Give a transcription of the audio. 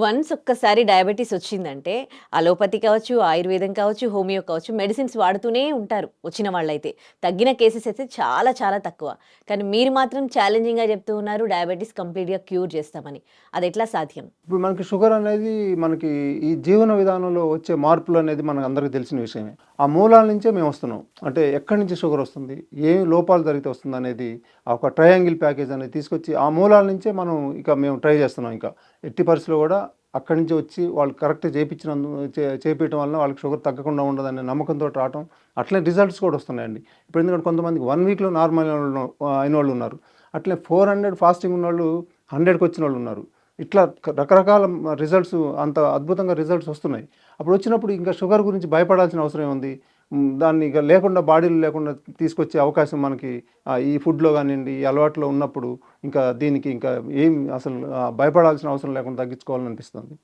Once ఒక్కసారి diabetes వచ్చిందంటే, allopathy కావచ్చు, ఆయుర్వేదం కావచ్చు, హోమియో కావచ్చు, మెడిసిన్స్ వాడుతూనే ఉంటారు వచ్చిన వాళ్ళైతే. తగ్గిన కేసెస్ అయితే చాలా చాలా తక్కువ. కానీ మీరు మాత్రం ఛాలెంజింగ్‌గా చెప్తూ ఉన్నారు డయాబెటిస్ కంప్లీట్‌గా క్యూర్ చేస్తామని. అదెట్లా సాధ్యం? ఇప్పుడు మనకి షుగర్ అనేది మనకి ఈ జీవన విధానంలో వచ్చే మార్పులు అనేది మనకు అందరికీ తెలిసిన విషయమే. ఆ మూలాల నుంచే మేము వస్తున్నాం. అంటే ఎక్కడి నుంచి షుగర్ వస్తుంది? ఏ లోపాలు జరిగితే వస్తుందనేది ఆ ఒక ట్రయాంగిల్ ప్యాకేజ్ అనేది తీసుకొచ్చి ఆ మూలాల నుంచే మేము ట్రై చేస్తున్నాం ఇంకా. ఎట్టి పరిస్థితిలో కూడా అక్కడి నుంచి వచ్చి వాళ్ళు కరెక్ట్‌గా చేపియటం వలన వాళ్ళకి షుగర్ తగ్గకుండా ఉండదనే నమ్మకంతోటి రావటం. అట్లనే రిజల్ట్స్ కూడా వస్తున్నాయండి. ఇప్పుడు ఎందుకంటే కొంతమందికి 1 వీక్‌లో నార్మల్ అయినోళ్ళున్నారు. అట్లే 400 ఫాస్టింగ్ ఉన్నోళ్ళు 100కి వచ్చినోళ్ళున్నారు. ఇట్లా రకరకాల రిజల్ట్స్ అంత అద్భుతంగా రిజల్ట్స్ వస్తున్నాయి. అప్పుడు వచ్చినప్పుడు ఇంకా షుగర్ గురించి భయపడాల్సిన అవసరం ఏముంది? దాన్ని ఇక లేకుండా బాడీలో లేకుండా తీసుకొచ్చే అవకాశం మనకి ఈ ఫుడ్‌లో గానియండి, ఈ అలవాట్లో ఉన్నప్పుడు ఇంకా దీనికి ఇంకా ఏం అసలు భయపడాల్సిన అవసరం లేకుండా తగ్గించుకోవాలని అనిపిస్తుంది.